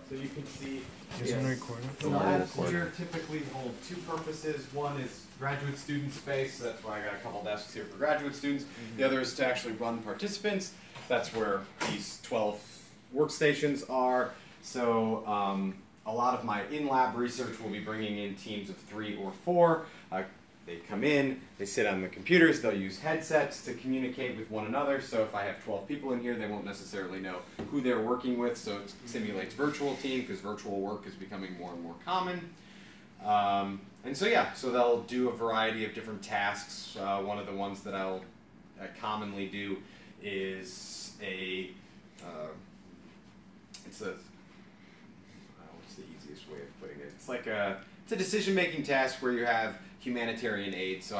So you can see recording. the labs here typically hold two purposes. One is graduate student space. That's why I got a couple desks here for graduate students. The other is to actually run participants. That's where these 12 workstations are. So a lot of my in-lab research will be bringing in teams of 3 or 4. They come in, they sit on the computers, they'll use headsets to communicate with one another. So if I have 12 people in here, they won't necessarily know who they're working with. So it simulates virtual team because virtual work is becoming more and more common. And so yeah, so they'll do a variety of different tasks. One of the ones that I commonly do is what's the easiest way of putting it? It's like it's a decision-making task where you have humanitarian aid. So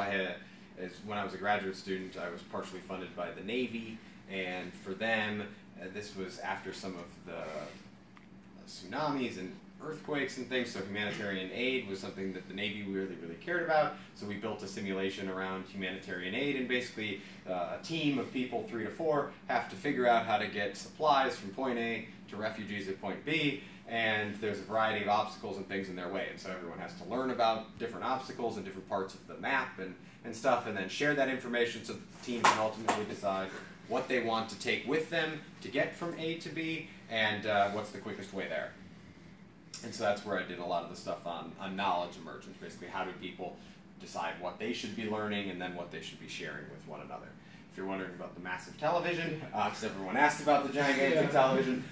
when I was a graduate student, I was partially funded by the Navy, and for them, this was after some of the tsunamis and earthquakes and things, so humanitarian aid was something that the Navy really cared about. So we built a simulation around humanitarian aid, and basically a team of people, 3 to 4, have to figure out how to get supplies from point A to refugees at point B, and there's a variety of obstacles and things in their way, and so everyone has to learn about different obstacles and different parts of the map and stuff, and then share that information so that the team can ultimately decide what they want to take with them to get from A to B, and what's the quickest way there. And so that's where I did a lot of the stuff on knowledge emergence, basically how do people decide what they should be learning and then what they should be sharing with one another. If you're wondering about the massive television, because everyone asked about the gigantic television,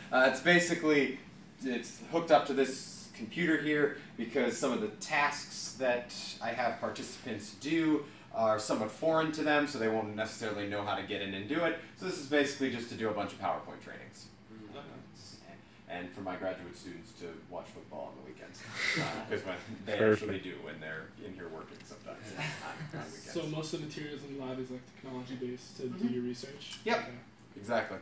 it's hooked up to this computer here because some of the tasks that I have participants do are somewhat foreign to them, so they won't necessarily know how to get in and do it. So this is basically just to do a bunch of PowerPoint trainings. And for my graduate students to watch football on the weekends. Because they actually do when they're in here working sometimes on weekends. So most of the materials in the lab is like technology-based to do your research? Yep, okay. Exactly.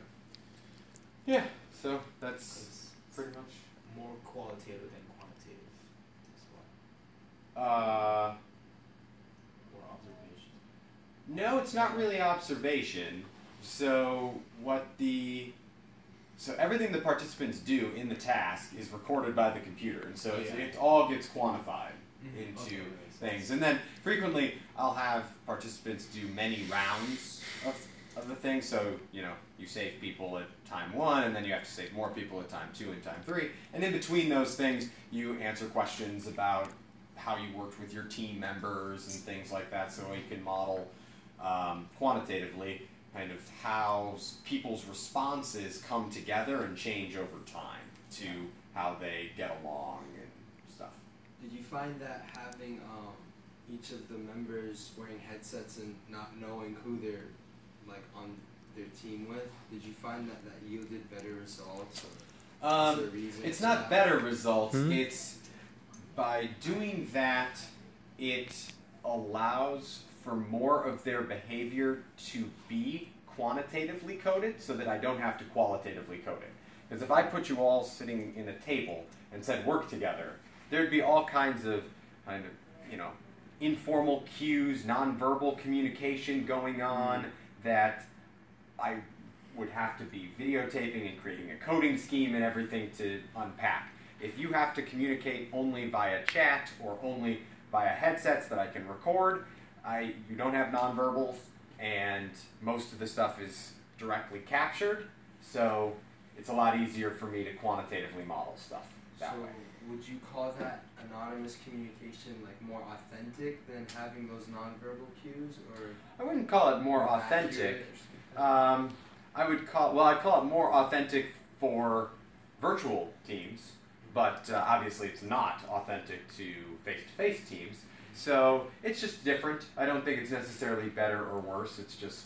Yeah, so that's pretty much. More qualitative than quantitative as well. Or observation. No, it's not really observation. So everything the participants do in the task is recorded by the computer, and so it all gets quantified into things. And then frequently I'll have participants do many rounds of the thing. So you save people at time 1, and then you have to save more people at time 2 and time 3. And in between those things, you answer questions about how you worked with your team members and things like that, so you can model quantitatively kind of how people's responses come together and change over time to how they get along and stuff. Did you find that having each of the members wearing headsets and not knowing who they're on their team with, did you find that yielded better results? Or is there a reason it's not better results. It's by doing that, it allows for more of their behavior to be quantitatively coded so that I don't have to qualitatively code it. Because if I put you all sitting in a table and said work together, there'd be all kinds of informal cues, nonverbal communication going on that I would have to be videotaping and creating a coding scheme and everything to unpack. If you have to communicate only via chat or only via headsets that I can record, you don't have nonverbals, and most of the stuff is directly captured, so it's a lot easier for me to quantitatively model stuff that way. Would you call that anonymous communication more authentic than having those nonverbal cues, or? I wouldn't call it more authentic. I'd call it more authentic for virtual teams, but obviously it's not authentic to face-to-face teams. So it's just different. I don't think it's necessarily better or worse. It's just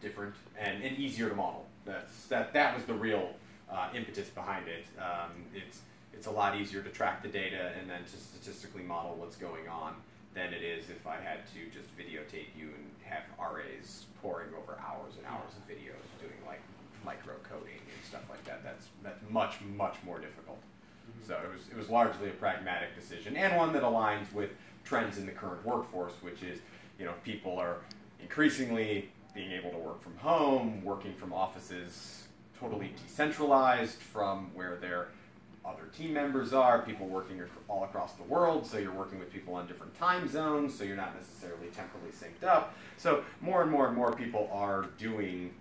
different and easier to model. That was the real impetus behind it. It's a lot easier to track the data and then to statistically model what's going on than it is if I had to just videotape you and have RAs pouring over hours and hours of videos doing micro coding and stuff like that. That's much more difficult. So it was largely a pragmatic decision, and one that aligns with trends in the current workforce, which is, people are increasingly being able to work from home, working from offices totally decentralized from where their other team members are, people working all across the world, so you're working with people on different time zones, so you're not necessarily temporally synced up. So more and more people are doing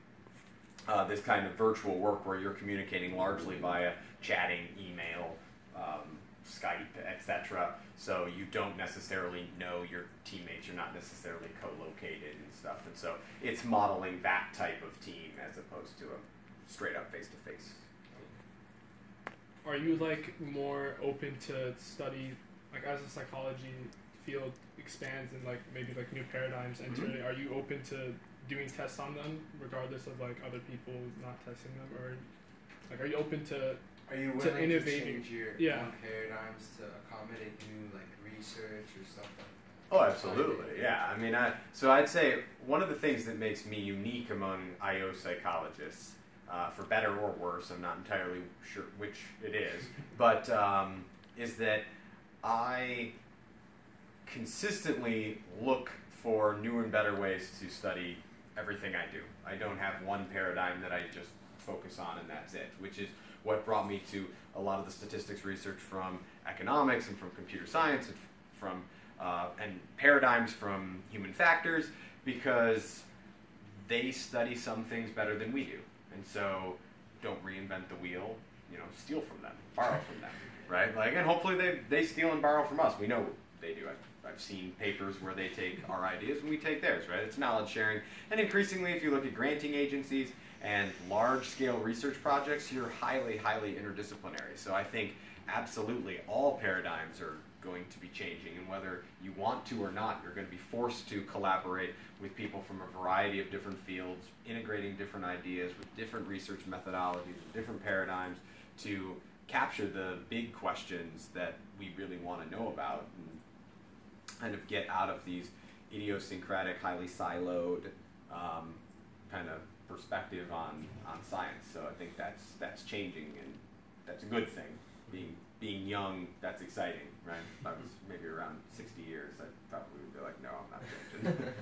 this kind of virtual work where you're communicating largely via chatting, email, Skype, etc. So you don't necessarily know your teammates, you're not necessarily co-located and stuff. And so it's modeling that type of team as opposed to a straight up face-to-face. Are you like more open to study, like as the psychology field expands and like maybe like new paradigms enter, are you open to doing tests on them regardless of like other people not testing them, or like are you open to willing to innovating? change your own paradigms to accommodate new like research or stuff like that? Oh, absolutely, yeah. I mean, so I'd say one of the things that makes me unique among IO psychologists, for better or worse, I'm not entirely sure which it is, but is that I consistently look for new and better ways to study everything I do. I don't have one paradigm that I just focus on and that's it, which is what brought me to a lot of the statistics research from economics and from computer science and from and paradigms from human factors, because they study some things better than we do. And so don't reinvent the wheel, steal from them, borrow from them, right? Like, and hopefully they steal and borrow from us. We know they do. I've seen papers where they take our ideas and we take theirs, right? It's knowledge sharing. And increasingly, if you look at granting agencies and large-scale research projects, you're highly, highly interdisciplinary. So I think absolutely all paradigms are going to be changing, and whether you want to or not, you're going to be forced to collaborate with people from a variety of different fields, integrating different ideas with different research methodologies, different paradigms to capture the big questions that we really want to know about and kind of get out of these idiosyncratic, highly siloed kind of perspective on science. So I think that's changing, and that's a good thing. Being young, that's exciting, right? If I was maybe around 60 years, I probably would be like, no, I'm not changing.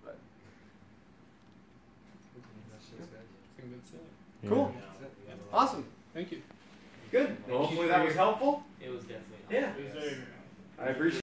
But I think that's it. cool, awesome, Thank you. good. Well, hopefully that was helpful. It was definitely Yeah. It was very I appreciate.